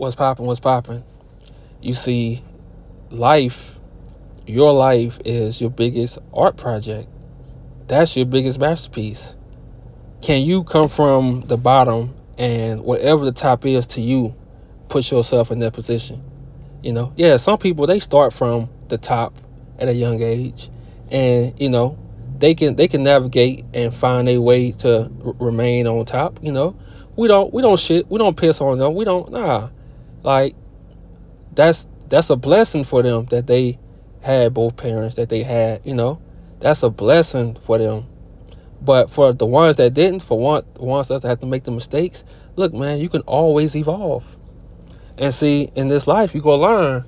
What's popping? What's popping? You see, life, your life is your biggest art project. That's your biggest masterpiece. Can you come from the bottom and whatever the top is to you, put yourself in that position? Yeah, some people they start from the top at a young age, and they can navigate and find a way to remain on top. We don't piss on them. We don't like that's a blessing for them that they had both parents that they had. That's a blessing for them. But for the ones that didn't, the ones that have to make the mistakes, look, man, you can always evolve. And see, in this life, you gonna learn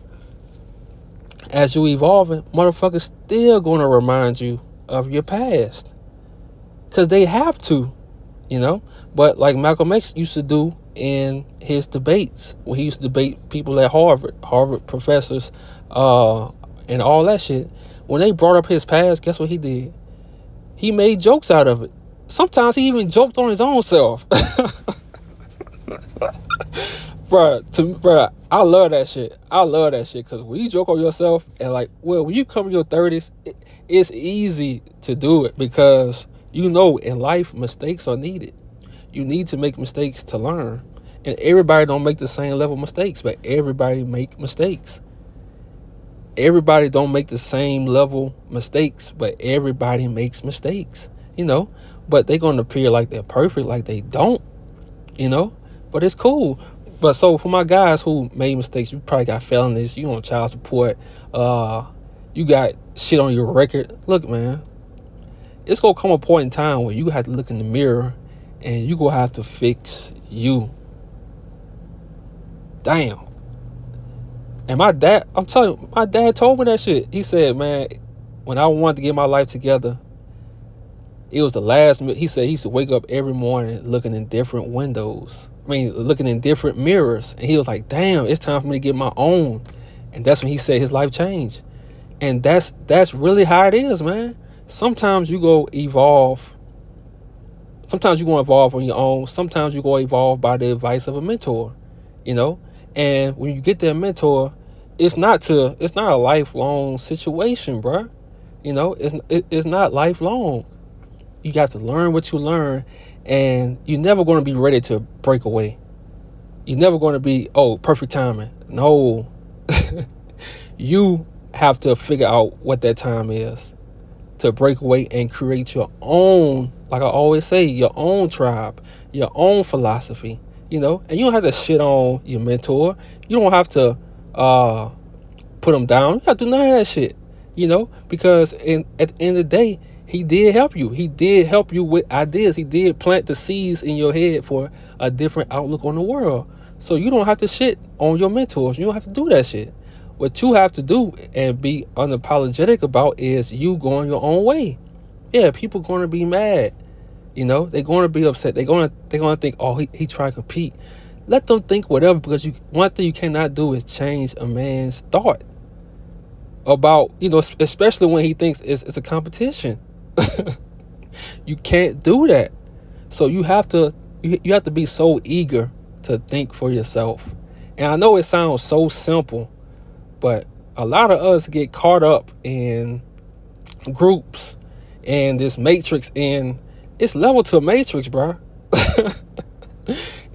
as you evolving. Motherfuckers still gonna remind you of your past, cause they have to, you know. But like Malcolm X used to do in his debates, when he used to debate people at Harvard professors, and all that shit. When they brought up his past, guess what he did? He made jokes out of it. Sometimes he even joked on his own self. Bruh, I love that shit. Because when you joke on yourself and when you come in your 30s, it's easy to do it because in life mistakes are needed. You need to make mistakes to learn. And everybody don't make the same level of mistakes, but everybody make mistakes. Everybody don't make the same level mistakes, but everybody makes mistakes, but they're going to appear like they're perfect, like they don't, but it's cool. But so for my guys who made mistakes, you probably got felonies, you on child support, you got shit on your record. Look, man, it's going to come a point in time where you have to look in the mirror and you going to have to fix you. Damn. And my dad, I'm telling you, my dad told me that shit. He said, man, when I wanted to get my life together, it was the last, he said he used to wake up every morning looking in different windows. Looking in different mirrors. And he was like, damn, it's time for me to get my own. And that's when he said his life changed. And that's really how it is, man. Sometimes you go evolve. Sometimes you're going to evolve on your own. Sometimes you're going to evolve by the advice of a mentor, And when you get that mentor, it's not a lifelong situation, bruh. It's not lifelong. You got to learn what you learn, and you're never going to be ready to break away. You're never going to be, perfect timing. No. You have to figure out what that time is to break away and create your own, like I always say, your own tribe, your own philosophy. And you don't have to shit on your mentor. You don't have to put them down. You have to do none of that shit, because at the end of the day, he did help you. He did help you with ideas. He did plant the seeds in your head for a different outlook on the world. So you don't have to shit on your mentors. You don't have to do that shit. What you have to do and be unapologetic about is you going your own way. Yeah, people going to be mad. They're going to be upset. They're going to think, he trying to compete. Let them think whatever, because one thing you cannot do is change a man's thought about, especially when he thinks it's a competition. You can't do that. So you have to be so eager to think for yourself. And I know it sounds so simple, but a lot of us get caught up in groups and this matrix, and it's level to a matrix, bro.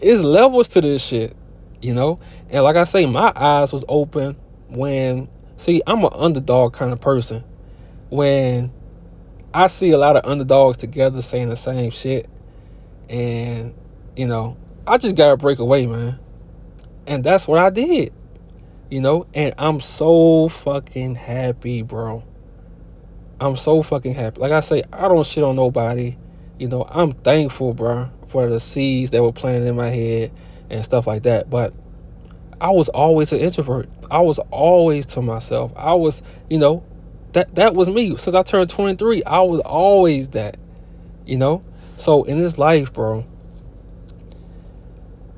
It's levels to this shit, And like I say, my eyes was open when, I'm an underdog kind of person. When I see a lot of underdogs together saying the same shit, and, I just gotta break away, man. And that's what I did, and I'm so fucking happy, bro. I'm so fucking happy. Like I say, I don't shit on nobody. I'm thankful, bro, for the seeds that were planted in my head and stuff like that. But I was always an introvert. I was always to myself. I was, that was me. Since I turned 23, I was always that, So in this life, bro,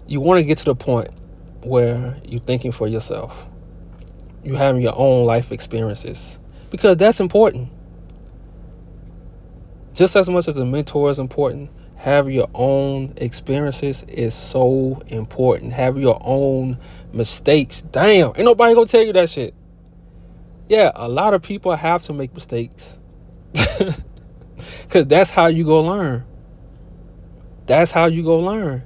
you want to get to the point where you're thinking for yourself. You having your own life experiences, because that's important. Just as much as a mentor is important, Have your own experiences is so important. Have your own mistakes. Damn, ain't nobody gonna tell you that shit. Yeah, a lot of people have to make mistakes. Because that's how you go learn. That's how you go learn,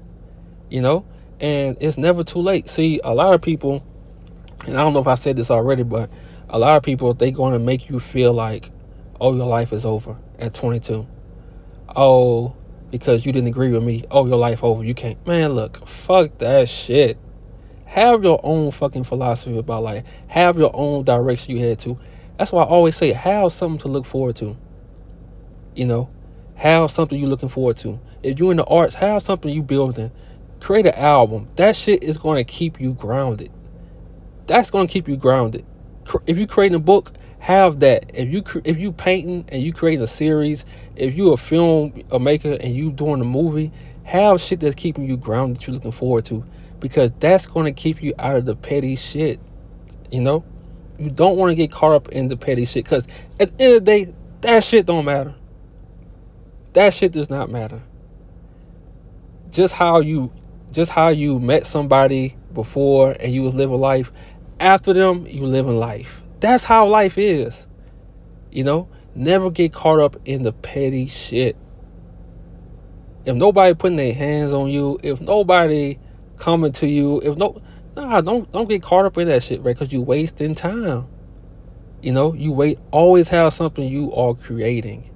you know? And it's never too late. See, a lot of people, and I don't know if I said this already, but a lot of people, they going to make you feel like, oh, your life is over at 22. Oh, because you didn't agree with me. Oh, your life over. You can't. Man, look, fuck that shit. Have your own fucking philosophy about life. Have your own direction you head to. That's why I always say, have something to look forward to. You know, have something you're looking forward to. If you're in the arts, have something you building. Create an album. That shit is going to keep you grounded. That's going to keep you grounded. If you creating a book, have that. If you painting and you creating a series, if you a film a maker and you doing a movie, have shit that's keeping you grounded that you're looking forward to, because that's going to keep you out of the petty shit. You know, you don't want to get caught up in the petty shit, because at the end of the day, that shit don't matter. That shit does not matter. Just how you met somebody before and you was living life, after them you living life. That's how life is. You know, never get caught up in the petty shit. If nobody putting their hands on you, if nobody coming to you, don't get caught up in that shit, right? Because you wasting time. You know, always have something you are creating.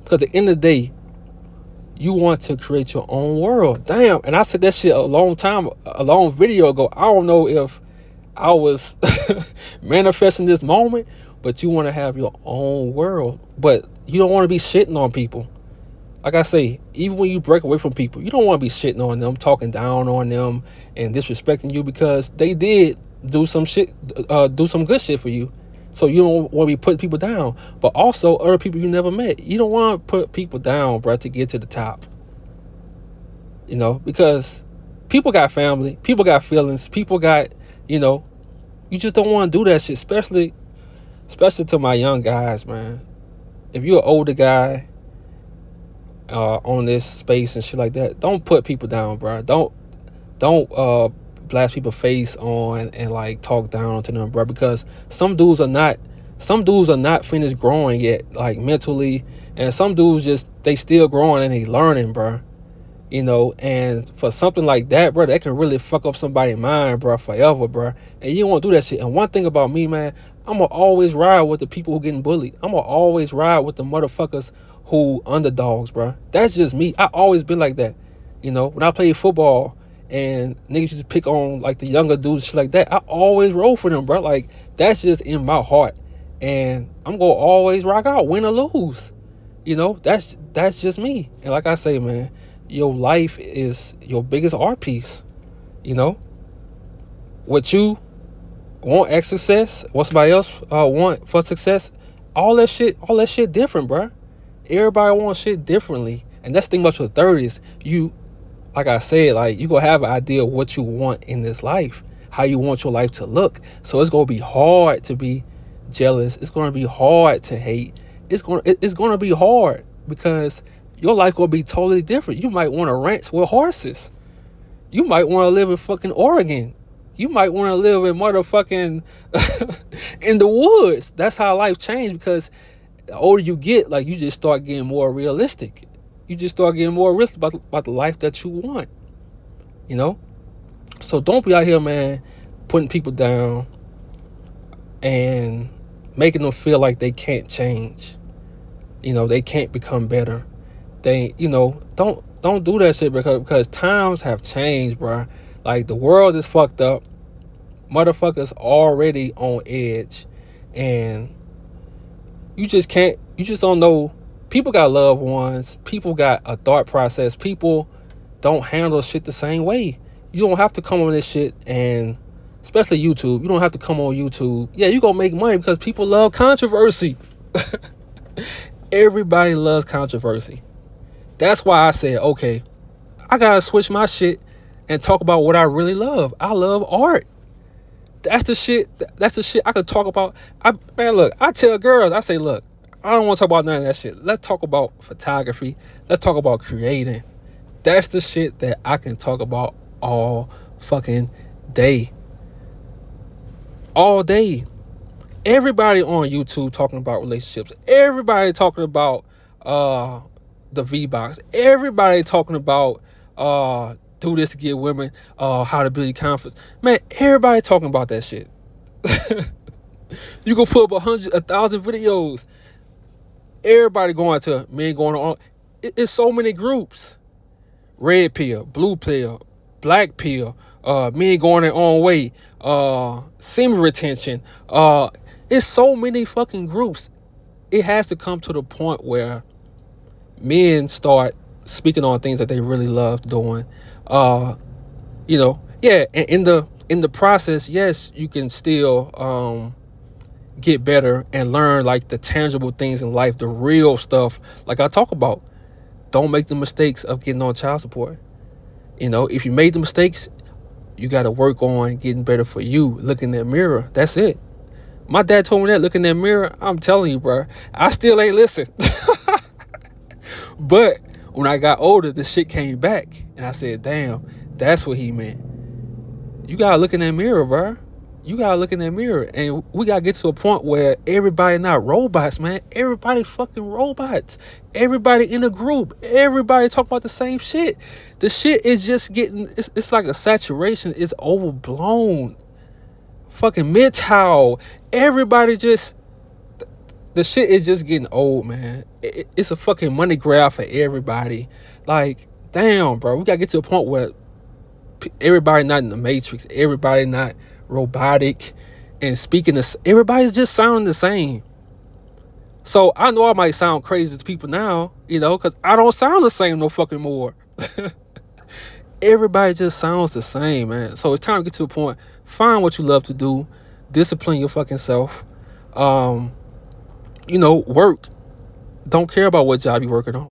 Because at the end of the day, you want to create your own world. Damn. And I said that shit a long video ago. I don't know if I was manifesting this moment, but you want to have your own world. But you don't want to be shitting on people. Like I say, even when you break away from people, you don't want to be shitting on them, talking down on them, and disrespecting you, because they did do some shit, do some good shit for you. So you don't want to be putting people down. But also other people you never met. You don't want to put people down, bro, to get to the top. You know, because people got family, people got feelings, people got, you know, you just don't want to do that shit, especially to my young guys, man. If you're an older guy on this space and shit like that, don't put people down, bro. Don't blast people's face on and like talk down to them, bro, because some dudes are not finished growing yet, like mentally, and some dudes they still growing and they learning, bro. You know, and for something like that, bro, that can really fuck up somebody's mind, bro, forever, bro. And you don't want to do that shit. And one thing about me, man, I'm gonna always ride with the people who getting bullied. I'm gonna always ride with the motherfuckers who underdogs, bro. That's just me. I always been like that. You know, when I played football and niggas just pick on like the younger dudes, shit like that, I always roll for them, bro. Like, that's just in my heart. And I'm gonna always rock out, win or lose. You know, that's just me. And like I say, man, your life is your biggest art piece. You know, what you want as success, what somebody else want for success, all that shit different, bro. Everybody wants shit differently. And that's the thing about your 30s. You, like I said, like, you gonna have an idea of what you want in this life, how you want your life to look. So it's gonna be hard to be jealous. It's gonna be hard to hate. It's gonna be hard, because your life gonna be totally different. You might want to ranch with horses. You might want to live in fucking Oregon. You might want to live in motherfucking in the woods. That's how life changed, because the older you get, like, you just start getting more realistic. You just start getting more realistic about the life that you want. You know? So don't be out here, man, putting people down and making them feel like they can't change. You know, they can't become better. They, you know, don't do that shit, because times have changed, bro. Like, the world is fucked up. Motherfuckers already on edge, and you just don't know. People got loved ones. People got a thought process. People don't handle shit the same way. You don't have to come on this shit, and especially YouTube. You don't have to come on YouTube. Yeah, you gonna make money because people love controversy. Everybody loves controversy. That's why I said, okay, I gotta switch my shit and talk about what I really love. I love art. That's the shit I could talk about. Man, look, I tell girls, I say, look, I don't want to talk about none of that shit. Let's talk about photography. Let's talk about creating. That's the shit that I can talk about all fucking day. All day. Everybody on YouTube talking about relationships. Everybody talking about the V-Box. Everybody talking about do this to get women, how to build confidence. Man, everybody talking about that shit. You can put up 1,000 videos. Everybody going to men going on. It's so many groups. Red pill, blue pill, black pill, men going their own way, semen retention. It's so many fucking groups. It has to come to the point where men start speaking on things that they really love doing. Yeah, and in the process, yes, you can still get better and learn like the tangible things in life, the real stuff. Like I talk about, don't make the mistakes of getting on child support. If you made the mistakes, you got to work on getting better for you. Look in that mirror. That's it. My dad told me that. Look in that mirror. I'm telling you, bro. I still ain't listen. But when I got older, the shit came back. And I said, damn, that's what he meant. You got to look in that mirror, bro. You got to look in that mirror. And we got to get to a point where everybody not robots, man. Everybody fucking robots. Everybody in a group. Everybody talk about the same shit. The shit is just getting, it's like a saturation. It's overblown. Fucking MGTOW. Everybody just, the shit is just getting old, man. It's a fucking money grab for everybody. Like, damn, bro. We got to get to a point where everybody not in the matrix. Everybody not robotic and speaking this. Everybody's just sounding the same. So I know I might sound crazy to people now, because I don't sound the same no fucking more. Everybody just sounds the same, man. So it's time to get to a point. Find what you love to do. Discipline your fucking self. Work. Don't care about what job you're working on.